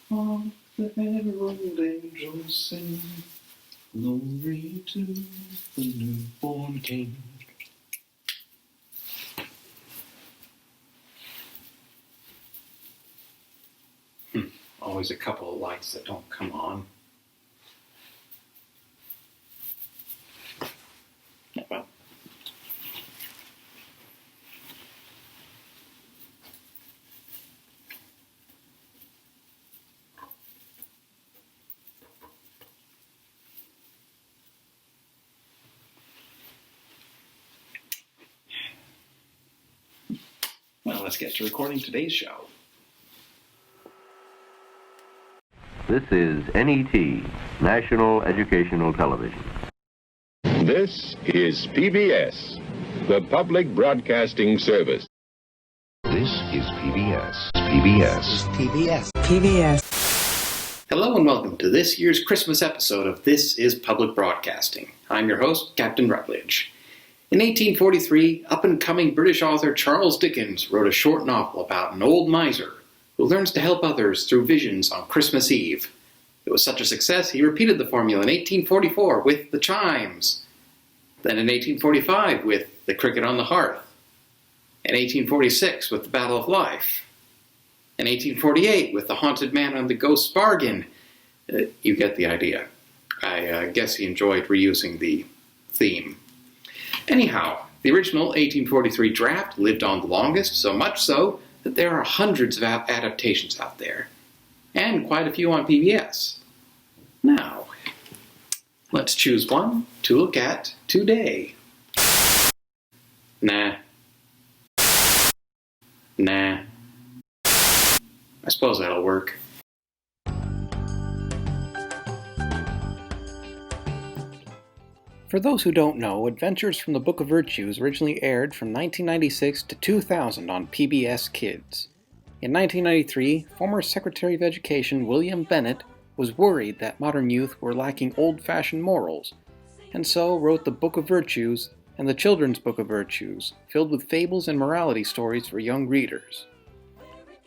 Hark the herald angels sing, glory to the newborn King. Always a couple of lights that don't come on. Oh, well. Well, let's get to recording today's show. This is NET, National Educational Television. This is PBS, the Public Broadcasting Service. This is PBS. PBS. Hello and welcome to this year's Christmas episode of This is Public Broadcasting. I'm your host, Captain Rutledge. In 1843, up-and-coming British author Charles Dickens wrote a short novel about an old miser who learns to help others through visions on Christmas Eve. It was such a success, he repeated the formula in 1844 with The Chimes, then in 1845 with The Cricket on the Hearth, in 1846 with The Battle of Life, in 1848 with The Haunted Man and the Ghost's Bargain. You get the idea. I guess he enjoyed reusing the theme. Anyhow, the original 1843 draft lived on the longest, so much so that there are hundreds of adaptations out there, and quite a few on PBS. Now, let's choose one to look at today. Nah. I suppose that'll work. For those who don't know, Adventures from the Book of Virtues originally aired from 1996 to 2000 on PBS Kids. In 1993, former Secretary of Education William Bennett was worried that modern youth were lacking old-fashioned morals, and so wrote the Book of Virtues and the Children's Book of Virtues, filled with fables and morality stories for young readers.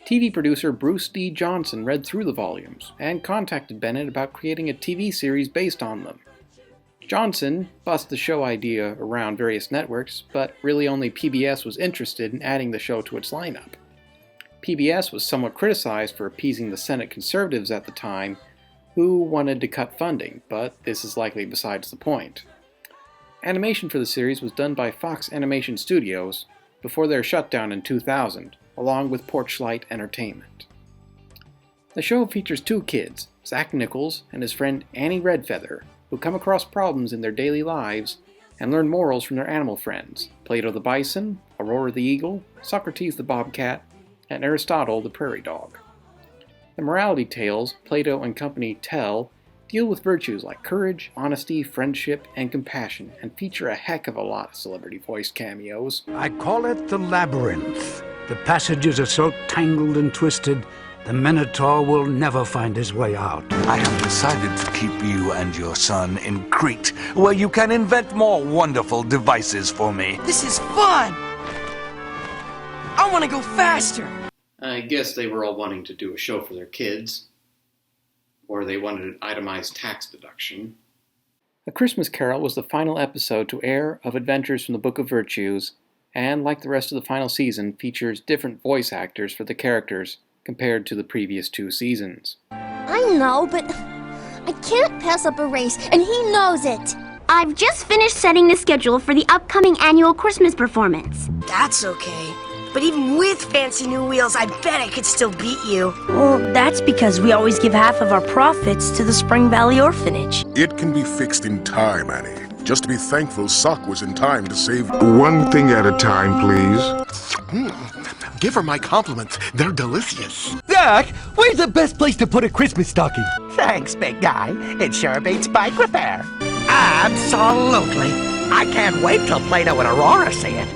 TV producer Bruce D. Johnson read through the volumes and contacted Bennett about creating a TV series based on them. Johnson bussed the show idea around various networks, but really only PBS was interested in adding the show to its lineup. PBS was somewhat criticized for appeasing the Senate conservatives at the time, who wanted to cut funding, but this is likely besides the point. Animation for the series was done by Fox Animation Studios before their shutdown in 2000, along with Porchlight Entertainment. The show features two kids, Zach Nichols and his friend Annie Redfeather, who come across problems in their daily lives and learn morals from their animal friends, Plato the bison, Aurora the eagle, Socrates the bobcat, and Aristotle the prairie dog. The morality tales Plato and company tell deal with virtues like courage, honesty, friendship, and compassion, and feature a heck of a lot of celebrity voice cameos. I call it the labyrinth. The passages are so tangled and twisted, the Minotaur will never find his way out. I have decided to keep you and your son in Crete, where you can invent more wonderful devices for me. This is fun! I want to go faster! I guess they were all wanting to do a show for their kids, or they wanted an itemized tax deduction. A Christmas Carol was the final episode to air of Adventures from the Book of Virtues, and like the rest of the final season, features different voice actors for the characters compared to the previous two seasons. I know, but I can't pass up a race, and he knows it. I've just finished setting the schedule for the upcoming annual Christmas performance. That's okay. But even with fancy new wheels, I bet I could still beat you. Well, that's because we always give half of our profits to the Spring Valley Orphanage. It can be fixed in time, Annie. Just to be thankful Sock was in time to save... One thing at a time, please. Give her my compliments. They're delicious. Zach, where's the best place to put a Christmas stocking? Thanks, big guy. It sure beats bike repair. Absolutely. I can't wait till Plato and Aurora see it.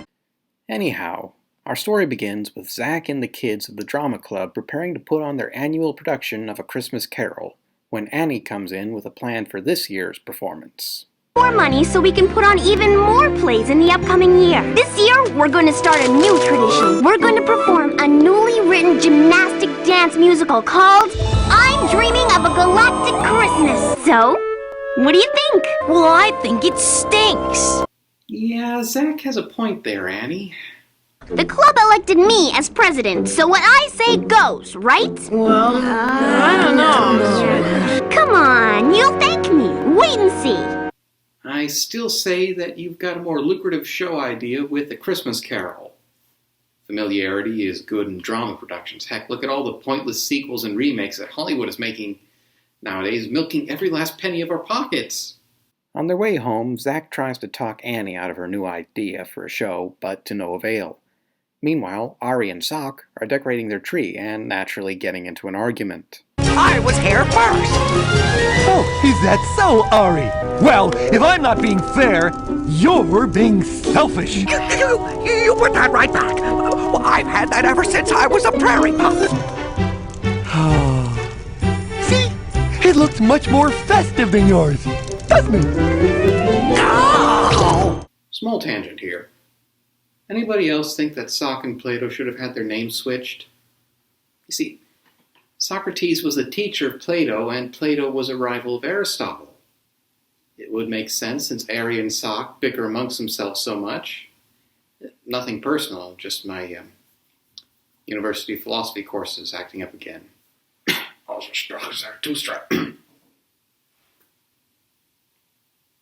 Anyhow, our story begins with Zach and the kids of the drama club preparing to put on their annual production of A Christmas Carol, when Annie comes in with a plan for this year's performance. More money so we can put on even more plays in the upcoming year. This year, we're going to start a new tradition. We're going to perform a newly written gymnastic dance musical called I'm dreaming of a galactic Christmas. So, what do you think? Well, I think it stinks. Yeah, Zach has a point there, Annie. The club elected me as president, so what I say goes, right? Well, I don't know. Come on, you'll thank me. Wait and see. I still say that you've got a more lucrative show idea with A Christmas Carol. Familiarity is good in drama productions. Heck, look at all the pointless sequels and remakes that Hollywood is making nowadays, milking every last penny of our pockets. On their way home, Zach tries to talk Annie out of her new idea for a show, but to no avail. Meanwhile, Ari and Sock are decorating their tree and naturally getting into an argument. I was here first. Oh, is that so, Ari? Well, if I'm not being fair, you're being selfish. You put that right back. I've had that ever since I was a prairie pup. See? It looks much more festive than yours, doesn't it? Oh! Small tangent here. Anybody else think that Sock and Plato should have had their names switched? You see, Socrates was the teacher of Plato, and Plato was a rival of Aristotle. It would make sense since Ari and Sock bicker amongst themselves so much. Nothing personal, just my university philosophy courses acting up again. Also, straws are too strong.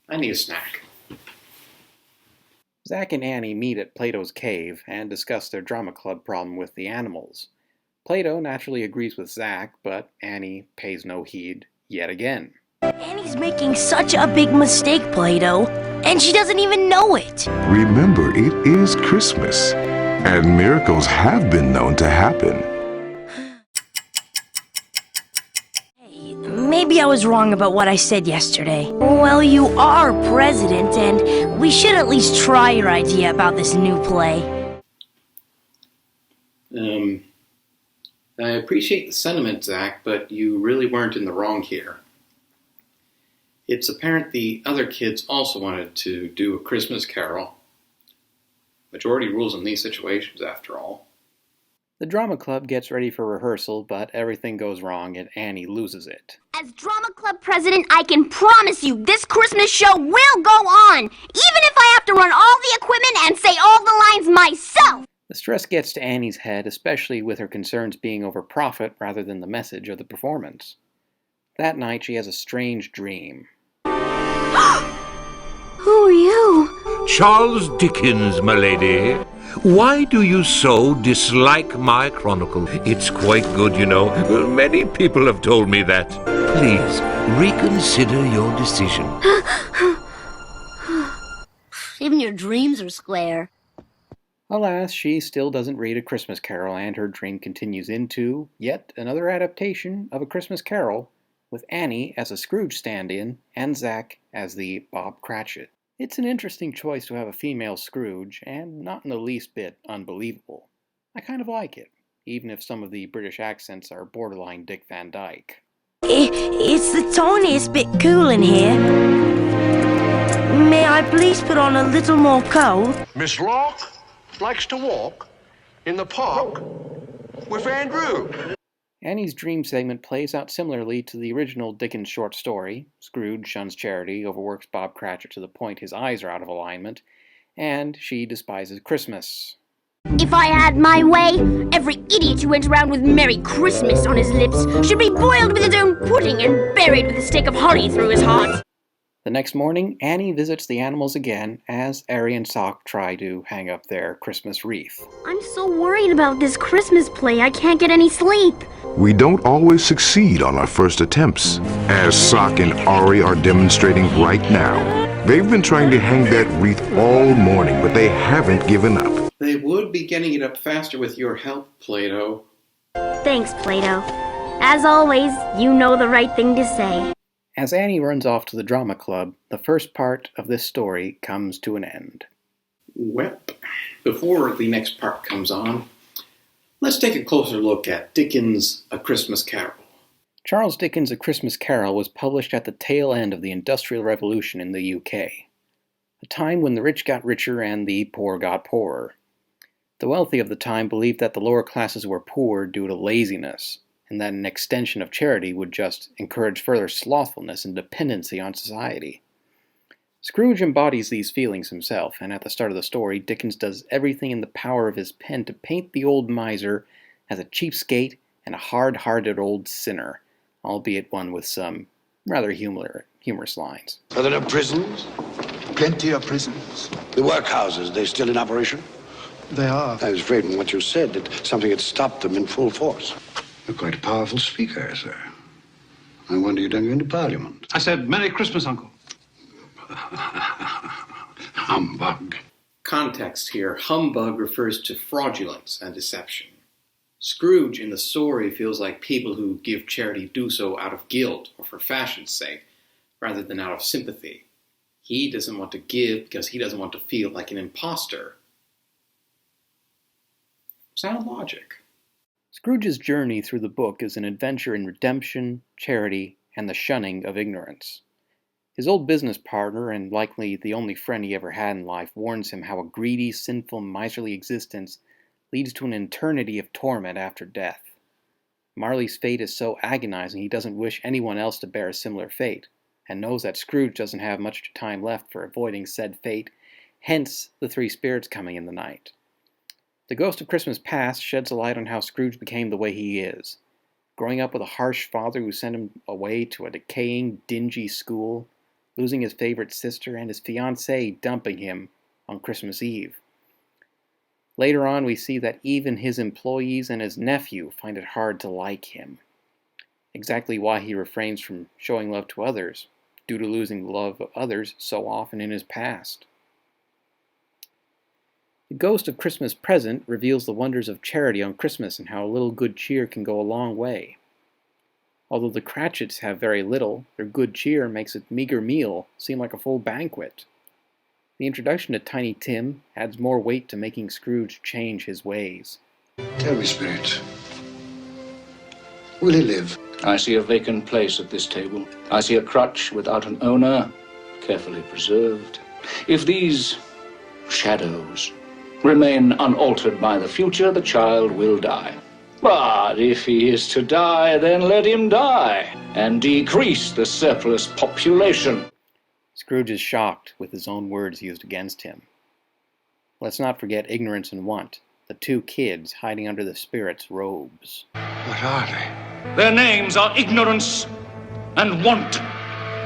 I need a snack. Zach and Annie meet at Plato's cave and discuss their drama club problem with the animals. Plato naturally agrees with Zach, but Annie pays no heed yet again. Annie's making such a big mistake, Plato, and she doesn't even know it. Remember, it is Christmas, and miracles have been known to happen. Hey, maybe I was wrong about what I said yesterday. Well, you are president, and we should at least try your idea about this new play. I appreciate the sentiment, Zach, but you really weren't in the wrong here. It's apparent the other kids also wanted to do A Christmas Carol. Majority rules in these situations, after all. The drama club gets ready for rehearsal, but everything goes wrong and Annie loses it. As drama club president, I can promise you this Christmas show will go on, even if I have to run all the equipment and say all the lines myself. The stress gets to Annie's head, especially with her concerns being over profit rather than the message of the performance. That night, she has a strange dream. Who are you? Charles Dickens, my lady. Why do you so dislike my chronicle? It's quite good, you know. Many people have told me that. Please, reconsider your decision. Even your dreams are square. Alas, she still doesn't read A Christmas Carol, and her dream continues into yet another adaptation of A Christmas Carol, with Annie as a Scrooge stand-in and Zach as the Bob Cratchit. It's an interesting choice to have a female Scrooge, and not in the least bit unbelievable. I kind of like it, even if some of the British accents are borderline Dick Van Dyke. It's the tiniest bit cool in here. May I please put on a little more coal? Miss Locke likes to walk in the park with Andrew. Annie's dream segment plays out similarly to the original Dickens short story. Scrooge shuns charity, overworks Bob Cratchit to the point his eyes are out of alignment, and she despises Christmas. If I had my way, every idiot who went around with Merry Christmas on his lips should be boiled with his own pudding and buried with a stick of honey through his heart. The next morning, Annie visits the animals again as Ari and Sock try to hang up their Christmas wreath. I'm so worried about this Christmas play, I can't get any sleep. We don't always succeed on our first attempts, as Sock and Ari are demonstrating right now. They've been trying to hang that wreath all morning, but they haven't given up. They would be getting it up faster with your help, Plato. Thanks, Plato. As always, you know the right thing to say. As Annie runs off to the drama club, the first part of this story comes to an end. Well, before the next part comes on, let's take a closer look at Dickens' A Christmas Carol. Charles Dickens' A Christmas Carol was published at the tail end of the Industrial Revolution in the UK, a time when the rich got richer and the poor got poorer. The wealthy of the time believed that the lower classes were poor due to laziness, and that an extension of charity would just encourage further slothfulness and dependency on society. Scrooge embodies these feelings himself, and at the start of the story, Dickens does everything in the power of his pen to paint the old miser as a cheapskate and a hard-hearted old sinner, albeit one with some rather humorous lines. Are there no prisons? Plenty of prisons. The workhouses, they're still in operation? They are. I was afraid from what you said that something had stopped them in full force. You're quite a powerful speaker, sir. I wonder you don't go into Parliament. I said, Merry Christmas, Uncle. Humbug. Context here. Humbug refers to fraudulence and deception. Scrooge in the story feels like people who give charity do so out of guilt or for fashion's sake, rather than out of sympathy. He doesn't want to give because he doesn't want to feel like an imposter. Sound logic. Scrooge's journey through the book is an adventure in redemption, charity, and the shunning of ignorance. His old business partner, and likely the only friend he ever had in life, warns him how a greedy, sinful, miserly existence leads to an eternity of torment after death. Marley's fate is so agonizing he doesn't wish anyone else to bear a similar fate, and knows that Scrooge doesn't have much time left for avoiding said fate, hence the three spirits coming in the night. The Ghost of Christmas Past sheds a light on how Scrooge became the way he is. Growing up with a harsh father who sent him away to a decaying, dingy school, losing his favorite sister, and his fiancée dumping him on Christmas Eve. Later on, we see that even his employees and his nephew find it hard to like him. Exactly why he refrains from showing love to others, due to losing the love of others so often in his past. The Ghost of Christmas Present reveals the wonders of charity on Christmas and how a little good cheer can go a long way. Although the Cratchits have very little, their good cheer makes a meager meal seem like a full banquet. The introduction to Tiny Tim adds more weight to making Scrooge change his ways. Tell me, Spirit, will he live? I see a vacant place at this table. I see a crutch without an owner, carefully preserved. If these shadows remain unaltered by the future, the child will die. But if he is to die, then let him die, and decrease the surplus population. Scrooge is shocked with his own words used against him. Let's not forget ignorance and want, the two kids hiding under the spirit's robes. What are they? Their names are Ignorance and Want.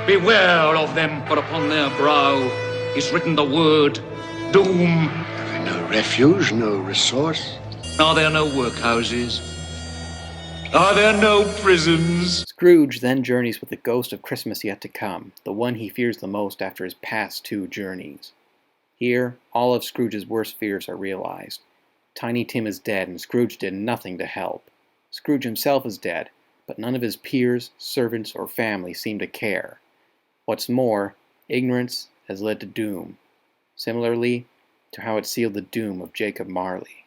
Beware of them, for upon their brow is written the word Doom. Have they no refuge, no resource? Are there no workhouses? Are there no prisons? Scrooge then journeys with the ghost of Christmas yet to come, the one he fears the most after his past two journeys. Here, all of Scrooge's worst fears are realized. Tiny Tim is dead, and Scrooge did nothing to help. Scrooge himself is dead, but none of his peers, servants, or family seem to care. What's more, ignorance has led to doom, similarly to how it sealed the doom of Jacob Marley.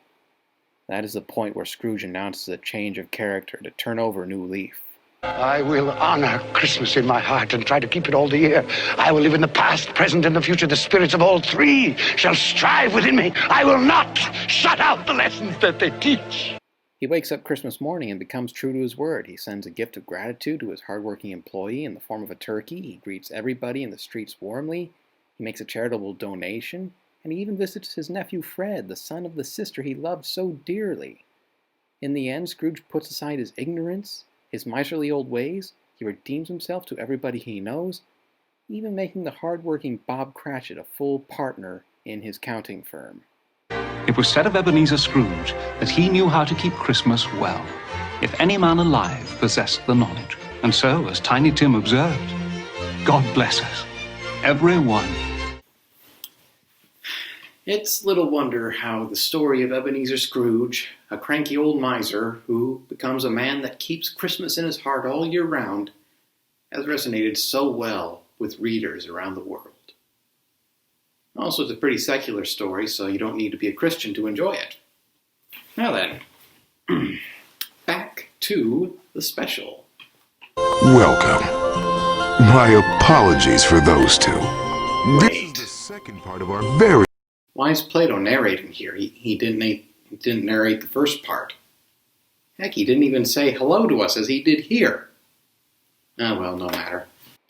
That is the point where Scrooge announces a change of character to turn over a new leaf. I will honor Christmas in my heart and try to keep it all the year. I will live in the past, present, and the future. The spirits of all three shall strive within me. I will not shut out the lessons that they teach. He wakes up Christmas morning and becomes true to his word. He sends a gift of gratitude to his hardworking employee in the form of a turkey. He greets everybody in the streets warmly. He makes a charitable donation. And he even visits his nephew Fred, the son of the sister he loved so dearly. In the end, Scrooge puts aside his ignorance, his miserly old ways. He redeems himself to everybody he knows, even making the hard-working Bob Cratchit a full partner in his counting firm. It was said of Ebenezer Scrooge that he knew how to keep Christmas well, if any man alive possessed the knowledge. And so, as Tiny Tim observed, God bless us, every one. It's little wonder how the story of Ebenezer Scrooge, a cranky old miser who becomes a man that keeps Christmas in his heart all year round, has resonated so well with readers around the world. Also, it's a pretty secular story, so you don't need to be a Christian to enjoy it. Now then, back to the special. Welcome. My apologies for those two. This is the second part of our very... Why is Plato narrating here? He didn't narrate the first part. Heck, he didn't even say hello to us as he did here. Oh well, no matter.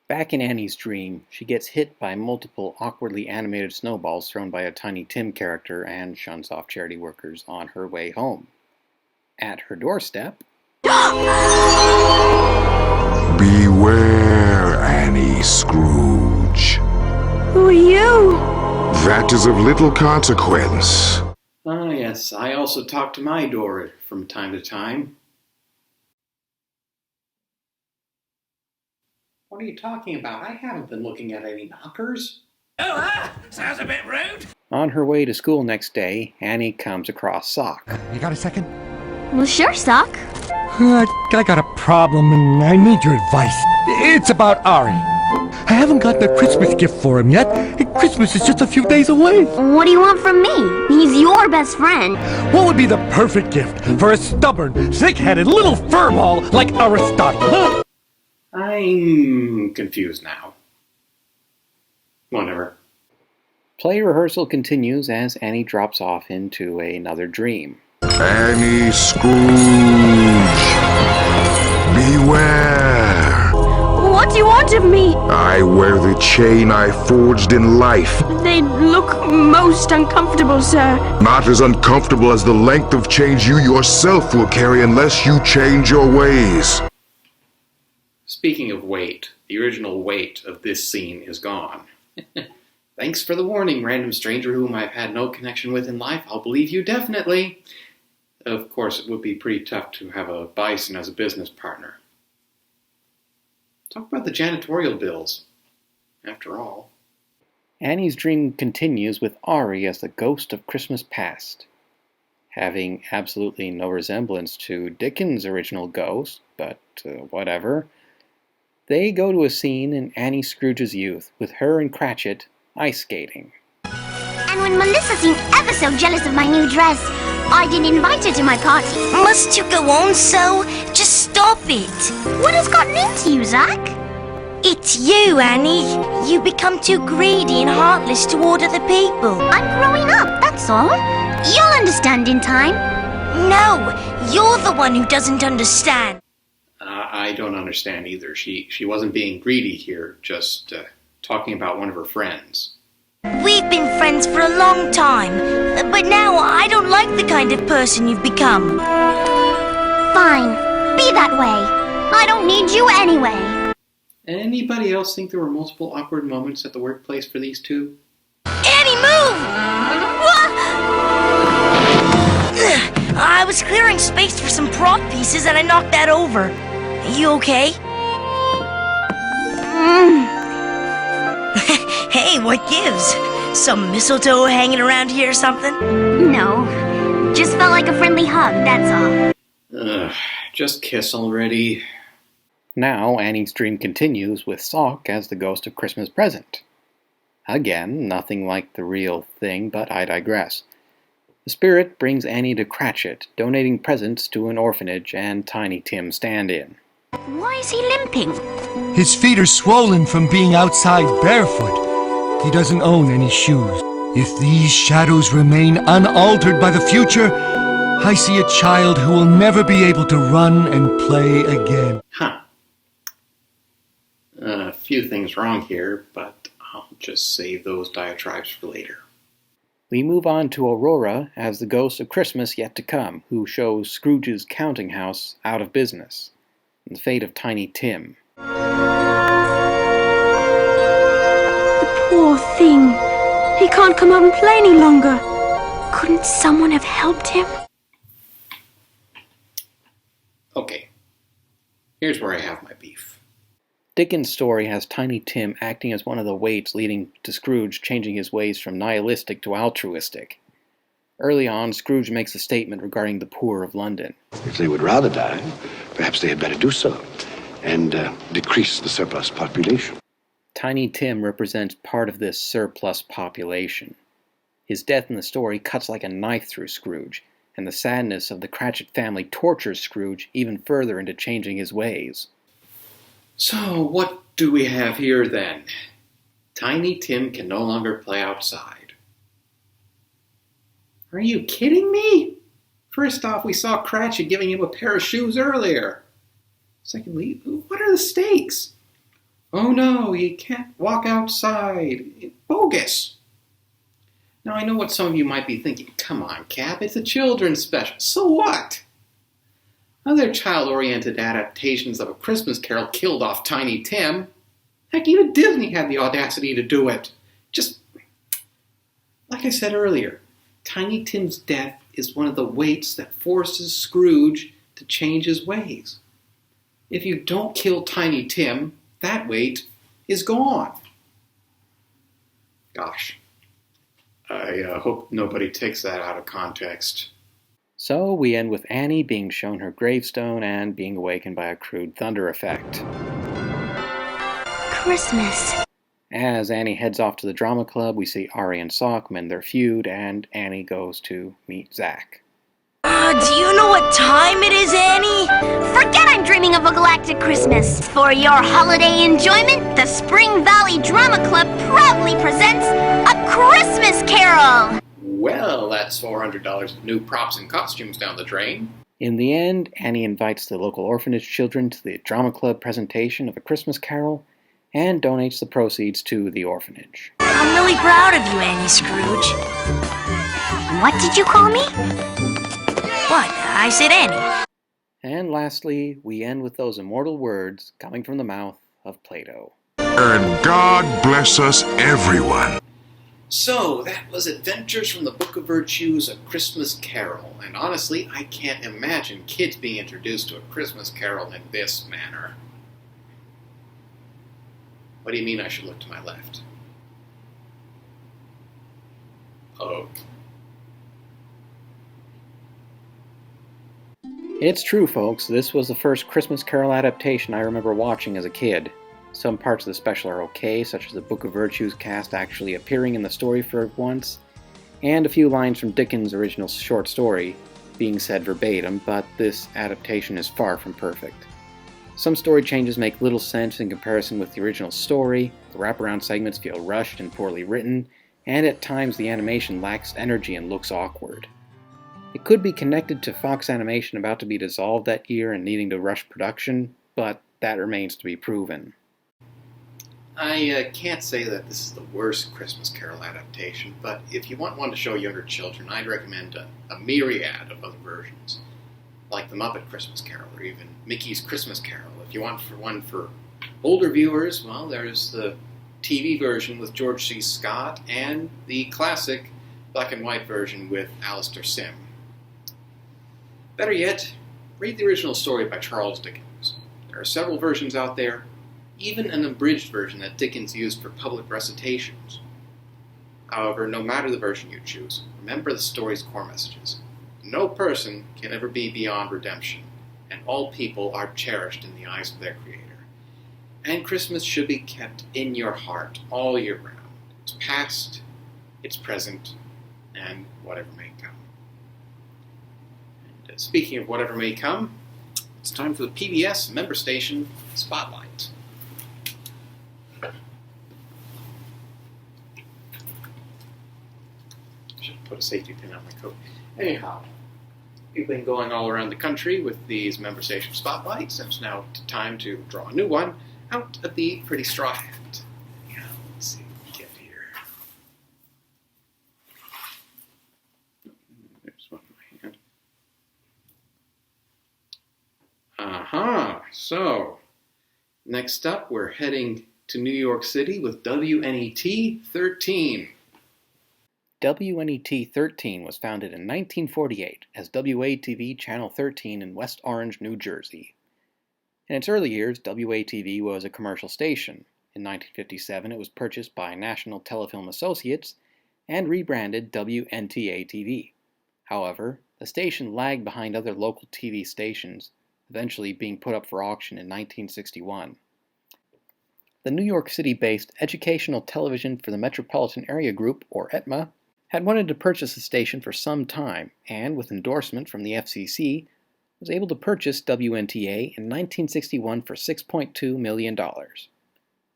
Back in Annie's dream, she gets hit by multiple awkwardly animated snowballs thrown by a Tiny Tim character and shuns off charity workers on her way home. At her doorstep... Beware, Annie Scrooge. Who are you? That is of little consequence. Ah, yes, I also talk to my door from time to time. What are you talking about? I haven't been looking at any knockers. Oh, sounds a bit rude. On her way to school next day, Annie comes across Sock. You got a second? Well, sure, Sock. I got a problem and I need your advice. It's about Ari. I haven't gotten a Christmas gift for him yet. Christmas is just a few days away. What do you want from me? He's your best friend. What would be the perfect gift for a stubborn, thick-headed little furball like Aristotle? I'm confused now. Whatever. Play rehearsal continues as Annie drops off into another dream. Annie Scrooge. Beware. What do you want of me? I wear the chain I forged in life. They look most uncomfortable, sir. Not as uncomfortable as the length of chains you yourself will carry unless you change your ways. Speaking of weight, the original weight of this scene is gone. Thanks for the warning, random stranger whom I've had no connection with in life. I'll believe you definitely. Of course, it would be pretty tough to have a bison as a business partner. Talk about the janitorial bills, after all. Annie's dream continues with Ari as the ghost of Christmas past. Having absolutely no resemblance to Dickens' original ghost, but whatever. They go to a scene in Annie Scrooge's youth with her and Cratchit ice skating. And when Melissa seemed ever so jealous of my new dress, I didn't invite her to my party. Must you go on so? Just stop it. What has gotten into you, Zach? It's you, Annie. You become too greedy and heartless toward other people. I'm growing up, that's all. You'll understand in time. No, you're the one who doesn't understand. I don't understand either. She wasn't being greedy here, just talking about one of her friends. We've been friends for a long time, but now I don't like the kind of person you've become. Fine, be that way. I don't need you anyway. Anybody else think there were multiple awkward moments at the workplace for these two? Annie, move! I was clearing space for some prop pieces and I knocked that over. You okay? Hey, what gives? Some mistletoe hanging around here or something? No, just felt like a friendly hug, that's all. Just kiss already. Now Annie's dream continues with Sock as the ghost of Christmas present. Again, nothing like the real thing, but I digress. The spirit brings Annie to Cratchit, donating presents to an orphanage and Tiny Tim stand-in. Why is he limping? His feet are swollen from being outside barefoot. He doesn't own any shoes. If these shadows remain unaltered by the future, I see a child who will never be able to run and play again. Huh. A few things wrong here, but I'll just save those diatribes for later. We move on to Aurora as the ghost of Christmas yet to come, who shows Scrooge's counting house out of business, and the fate of Tiny Tim. Poor thing. He can't come out and play any longer. Couldn't someone have helped him? Okay, here's where I have my beef. Dickens' story has Tiny Tim acting as one of the waits leading to Scrooge changing his ways from nihilistic to altruistic. Early on, Scrooge makes a statement regarding the poor of London. If they would rather die, perhaps they had better do so, and decrease the surplus population. Tiny Tim represents part of this surplus population. His death in the story cuts like a knife through Scrooge, and the sadness of the Cratchit family tortures Scrooge even further into changing his ways. So, what do we have here then? Tiny Tim can no longer play outside. Are you kidding me? First off, we saw Cratchit giving him a pair of shoes earlier. Secondly, what are the stakes? Oh no, he can't walk outside. Bogus. Now I know what some of you might be thinking. Come on, Cap, it's a children's special. So what? Other child-oriented adaptations of A Christmas Carol killed off Tiny Tim. Heck, even Disney had the audacity to do it. Just, like I said earlier, Tiny Tim's death is one of the weights that forces Scrooge to change his ways. If you don't kill Tiny Tim, that weight is gone. Gosh, I hope nobody takes that out of context. So we end with Annie being shown her gravestone and being awakened by a crude thunder effect. Christmas. As Annie heads off to the drama club, we see Ari and Sock mend their feud, and Annie goes to meet Zach. Do you know what time it is, Annie? Forget I'm dreaming of a galactic Christmas. For your holiday enjoyment, the Spring Valley Drama Club proudly presents A Christmas Carol. Well, that's $400 of new props and costumes down the drain. In the end, Annie invites the local orphanage children to the drama club presentation of A Christmas Carol and donates the proceeds to the orphanage. I'm really proud of you, Annie Scrooge. What did you call me? What? I said Annie. And lastly, we end with those immortal words coming from the mouth of Plato. And God bless us, everyone. So, that was Adventures from the Book of Virtues, A Christmas Carol. And honestly, I can't imagine kids being introduced to A Christmas Carol in this manner. What do you mean I should look to my left? Oh. It's true, folks. This was the first Christmas Carol adaptation I remember watching as a kid. Some parts of the special are okay, such as the Book of Virtues cast actually appearing in the story for once, and a few lines from Dickens' original short story being said verbatim, but this adaptation is far from perfect. Some story changes make little sense in comparison with the original story, the wraparound segments feel rushed and poorly written, and at times the animation lacks energy and looks awkward. It could be connected to Fox Animation about to be dissolved that year and needing to rush production, but that remains to be proven. I can't say that this is the worst Christmas Carol adaptation, but if you want one to show younger children, I'd recommend a myriad of other versions, like the Muppet Christmas Carol or even Mickey's Christmas Carol. If you want one for older viewers, well, there's the TV version with George C. Scott and the classic black and white version with Alistair Sim. Better yet, read the original story by Charles Dickens. There are several versions out there, even an abridged version that Dickens used for public recitations. However, no matter the version you choose, remember the story's core messages. No person can ever be beyond redemption, and all people are cherished in the eyes of their Creator. And Christmas should be kept in your heart all year round. It's past, it's present, and whatever may come. And speaking of whatever may come, it's time for the PBS Member Station Spotlight. Should put a safety pin on my coat. Anyhow, we've been going all around the country with these Member Station Spotlights, and it's now time to draw a new one out of the pretty straw hat. Yeah, let's see what we get here. There's one in my hand. So, next up, we're heading to New York City with WNET 13. WNET 13 was founded in 1948 as WATV Channel 13 in West Orange, New Jersey. In its early years, WATV was a commercial station. In 1957, it was purchased by National Telefilm Associates and rebranded WNTA-TV. However, the station lagged behind other local TV stations, eventually being put up for auction in 1961. The New York City-based Educational Television for the Metropolitan Area Group, or ETMA, had wanted to purchase the station for some time, and with endorsement from the FCC, was able to purchase WNTA in 1961 for $6.2 million.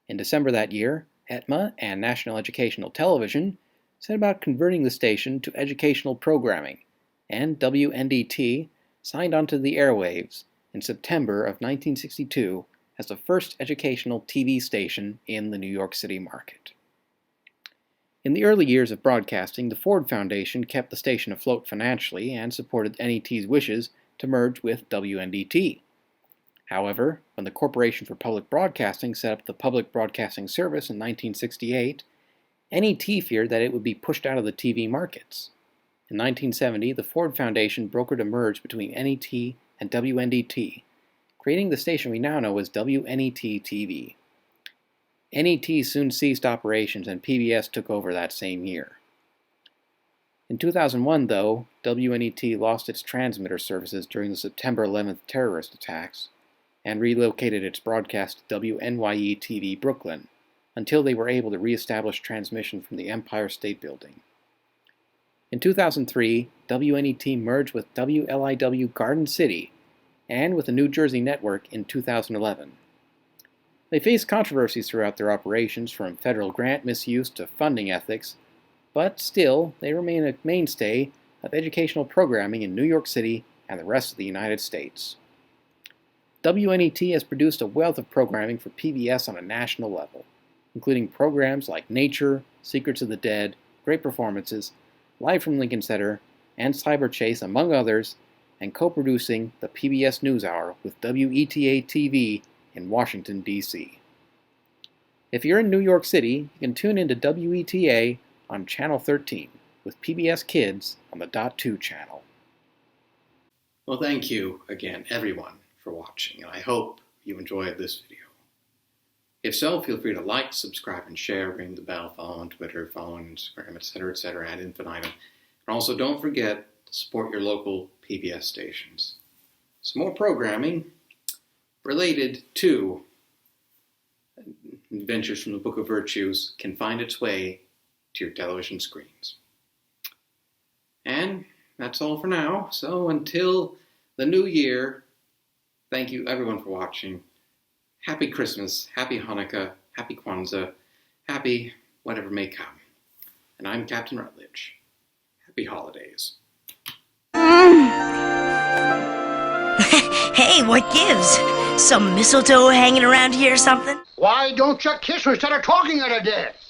In December that year, ETMA and National Educational Television set about converting the station to educational programming, and WNDT signed onto the airwaves in September of 1962 as the first educational TV station in the New York City market. In the early years of broadcasting, the Ford Foundation kept the station afloat financially and supported NET's wishes to merge with WNDT. However, when the Corporation for Public Broadcasting set up the Public Broadcasting Service in 1968, NET feared that it would be pushed out of the TV markets. In 1970, the Ford Foundation brokered a merge between NET and WNDT, creating the station we now know as WNET-TV. NET soon ceased operations and PBS took over that same year. In 2001, though, WNET lost its transmitter services during the September 11th terrorist attacks and relocated its broadcast to WNYE-TV Brooklyn until they were able to reestablish transmission from the Empire State Building. In 2003, WNET merged with WLIW Garden City and with the New Jersey network in 2011. They faced controversies throughout their operations, from federal grant misuse to funding ethics, but still, they remain a mainstay of educational programming in New York City and the rest of the United States. WNET has produced a wealth of programming for PBS on a national level, including programs like Nature, Secrets of the Dead, Great Performances, Live from Lincoln Center, and Cyber Chase, among others, and co-producing the PBS NewsHour with WETA-TV in Washington, D.C. If you're in New York City, you can tune into WETA on Channel 13 with PBS Kids on the .2 channel. Well, thank you again, everyone, for watching, and I hope you enjoyed this video. If so, feel free to like, subscribe, and share, ring the bell, follow on Twitter, follow on Instagram, etc., ad infinitum. And also, don't forget to support your local PBS stations. Some more programming related to Adventures from the Book of Virtues can find its way to your television screens. And that's all for now. So until the new year, thank you everyone for watching. Happy Christmas, Happy Hanukkah, Happy Kwanzaa, Happy whatever may come. And I'm Captain Rutledge. Happy holidays. Hey, what gives? Some mistletoe hanging around here or something? Why don't you kiss her instead of talking at her desk?